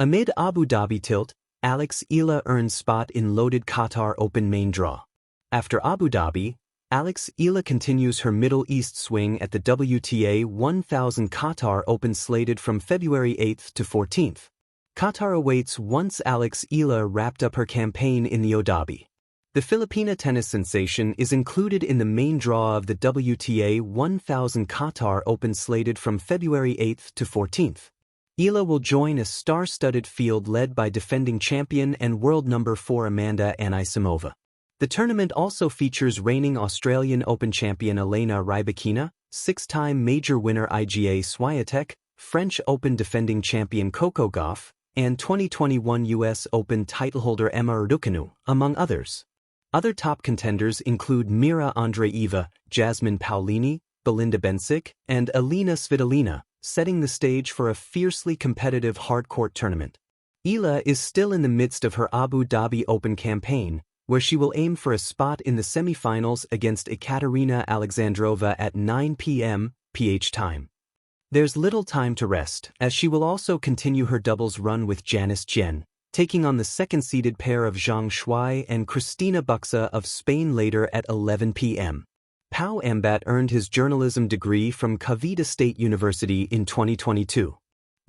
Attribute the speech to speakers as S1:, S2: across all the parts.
S1: Amid Abu Dhabi tilt, Eala earns spot in loaded Qatar Open main draw. After Abu Dhabi, Eala continues her Middle East swing at the WTA 1000 Qatar Open slated from February 8 to 14th. Qatar awaits once Eala wrapped up her campaign in the Abu Dhabi. The Filipina tennis sensation is included in the main draw of the WTA 1000 Qatar Open slated from February 8 to 14th. Eala will join a star-studded field led by defending champion and world number 4 Amanda Anisimova. The tournament also features reigning Australian Open champion Elena Rybakina, 6-time major winner Iga Swiatek, French Open defending champion Coco Gauff, and 2021 US Open titleholder Emma Raducanu, among others. Other top contenders include Mira Andreeva, Jasmine Paolini, Belinda Bencic, and Elina Svitolina, setting the stage for a fiercely competitive hard-court tournament. Eala is still in the midst of her Abu Dhabi Open campaign, where she will aim for a spot in the semifinals against Ekaterina Alexandrova at 9 p.m. PH time. There's little time to rest, as she will also continue her doubles run with Janice Jen, taking on the second-seeded pair of Zhang Shuai and Cristina Buxa of Spain later at 11 p.m. Pau Ambat earned his journalism degree from Cavite State University in 2022.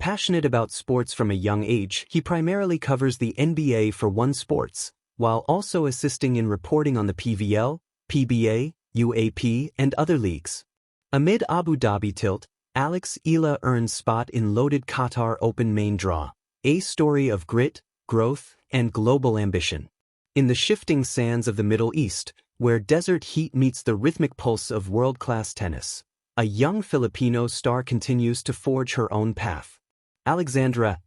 S1: Passionate about sports from a young age, he primarily covers the NBA for One Sports, while also assisting in reporting on the PVL, PBA, UAP, and other leagues. Amid Abu Dhabi tilt, Eala earns spot in loaded Qatar Open main draw, a story of grit, growth, and global ambition. In the shifting sands of the Middle East, where desert heat meets the rhythmic pulse of world-class tennis, a young Filipino star continues to forge her own path. Eala,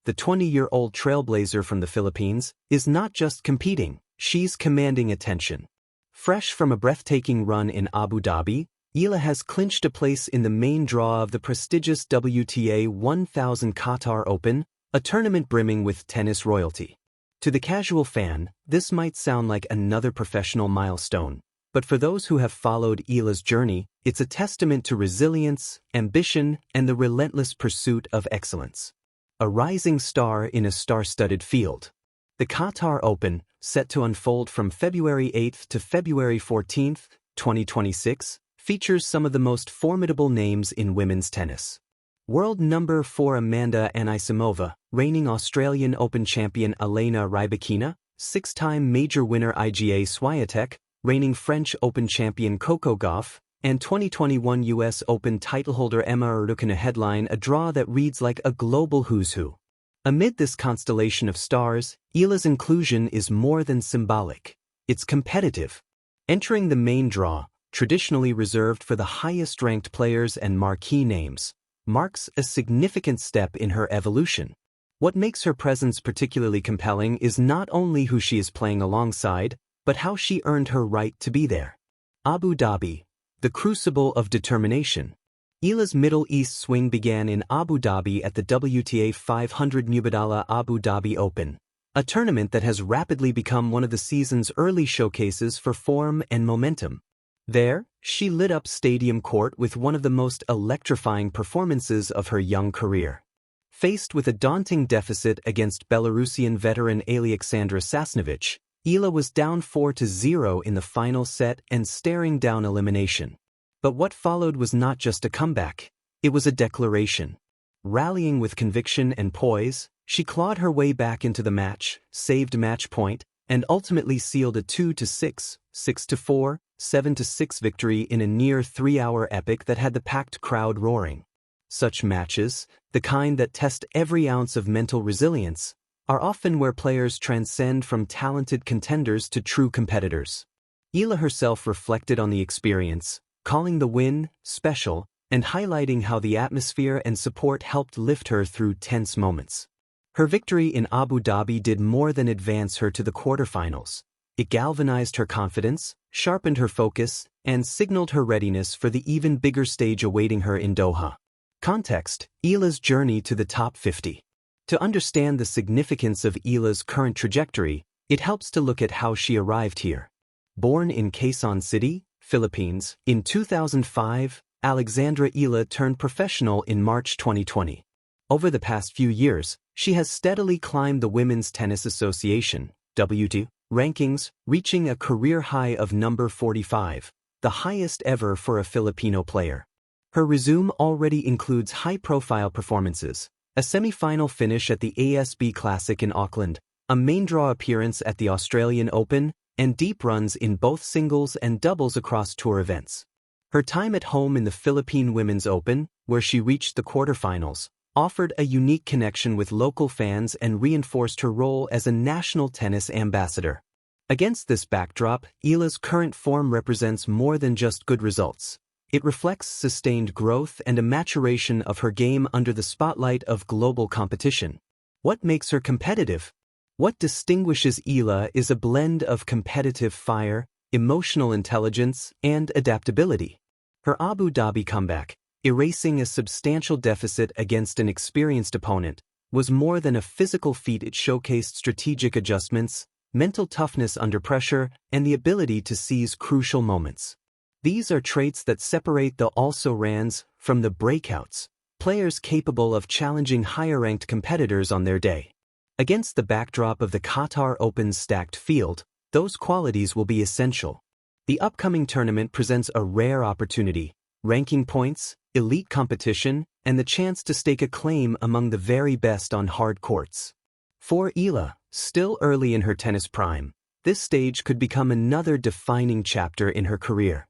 S1: the 20-year-old trailblazer from the Philippines, is not just competing, she's commanding attention. Fresh from a breathtaking run in Abu Dhabi, Eala has clinched a place in the main draw of the prestigious WTA 1000 Qatar Open, a tournament brimming with tennis royalty. To the casual fan, this might sound like another professional milestone, but for those who have followed Eala's journey, it's a testament to resilience, ambition, and the relentless pursuit of excellence. A rising star in a star-studded field. The Qatar Open, set to unfold from February 8 to February 14, 2026, features some of the most formidable names in women's tennis. World number 4 Amanda Anisimova, reigning Australian Open champion Elena Rybakina, 6-time major winner Iga Swiatek, reigning French Open champion Coco Gauff, and 2021 US Open titleholder Emma Raducanu headline a draw that reads like a global who's who. Amid this constellation of stars, Eala's inclusion is more than symbolic. It's competitive. Entering the main draw, traditionally reserved for the highest-ranked players and marquee names, marks a significant step in her evolution. What makes her presence particularly compelling is not only who she is playing alongside, but how she earned her right to be there. Abu Dhabi, the crucible of determination. Eala's Middle East swing began in Abu Dhabi at the WTA 500 Mubadala Abu Dhabi Open, a tournament that has rapidly become one of the season's early showcases for form and momentum. There, she lit up Stadium Court with one of the most electrifying performances of her young career. Faced with a daunting deficit against Belarusian veteran Alexandra Sasnovich, Eala was down 4-0 in the final set and staring down elimination. But what followed was not just a comeback, it was a declaration. Rallying with conviction and poise, she clawed her way back into the match, saved match point, and ultimately sealed a 2-6, 6-4, 7-6 victory in a near 3-hour epic that had the packed crowd roaring. Such matches, the kind that test every ounce of mental resilience, are often where players transcend from talented contenders to true competitors. Eala herself reflected on the experience, calling the win special and highlighting how the atmosphere and support helped lift her through tense moments. Her victory in Abu Dhabi did more than advance her to the quarterfinals. It galvanized her confidence, sharpened her focus, and signaled her readiness for the even bigger stage awaiting her in Doha. Context: Eala's journey to the top 50. To understand the significance of Eala's current trajectory, it helps to look at how she arrived here. Born in Quezon City, Philippines, in 2005, Alexandra Eala turned professional in March 2020. Over the past few years, she has steadily climbed the Women's Tennis Association (WTA) rankings, reaching a career high of number 45, the highest ever for a Filipino player. Her resume already includes high-profile performances, a semi-final finish at the ASB Classic in Auckland, a main draw appearance at the Australian Open, and deep runs in both singles and doubles across tour events. Her time at home in the Philippine Women's Open, where she reached the quarterfinals, offered a unique connection with local fans and reinforced her role as a national tennis ambassador. Against this backdrop, Eala's current form represents more than just good results. It reflects sustained growth and a maturation of her game under the spotlight of global competition. What makes her competitive? What distinguishes Eala is a blend of competitive fire, emotional intelligence, and adaptability. Her Abu Dhabi comeback, erasing a substantial deficit against an experienced opponent, was more than a physical feat. It showcased strategic adjustments, mental toughness under pressure, and the ability to seize crucial moments. These are traits that separate the also-rans from the breakouts, players capable of challenging higher-ranked competitors on their day. Against the backdrop of the Qatar Open's stacked field, those qualities will be essential. The upcoming tournament presents a rare opportunity: ranking points, elite competition, and the chance to stake a claim among the very best on hard courts. For Eala, still early in her tennis prime, this stage could become another defining chapter in her career.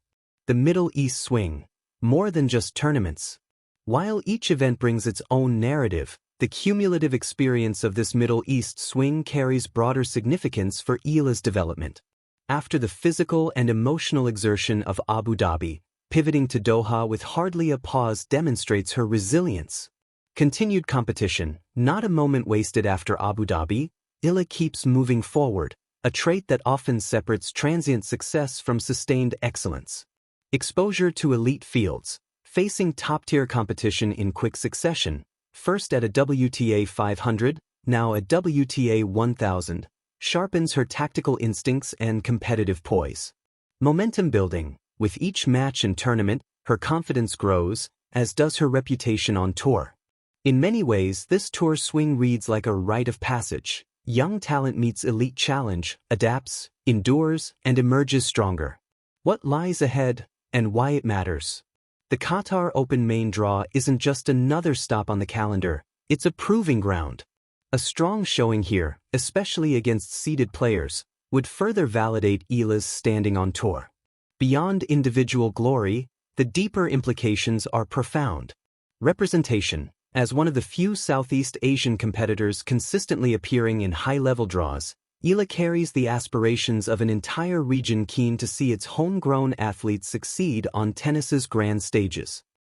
S1: The Middle East swing, more than just tournaments. While each event brings its own narrative, the cumulative experience of this Middle East swing carries broader significance for Eala's development. After the physical and emotional exertion of Abu Dhabi, pivoting to Doha with hardly a pause demonstrates her resilience. Continued competition, not a moment wasted after Abu Dhabi, Eala keeps moving forward, a trait that often separates transient success from sustained excellence. Exposure to elite fields, facing top-tier competition in quick succession, first at a WTA 500, now a WTA 1000, sharpens her tactical instincts and competitive poise. Momentum building, with each match and tournament, her confidence grows, as does her reputation on tour. In many ways, this tour swing reads like a rite of passage. Young talent meets elite challenge, adapts, endures, and emerges stronger. What lies ahead, and why it matters? The Qatar Open main draw isn't just another stop on the calendar, it's a proving ground. A strong showing here, especially against seeded players, would further validate Eala's standing on tour. Beyond individual glory, the deeper implications are profound. Representation. As one of the few Southeast Asian competitors consistently appearing in high-level draws, Eala carries the aspirations of an entire region keen to see its homegrown athletes succeed on tennis's grand stages.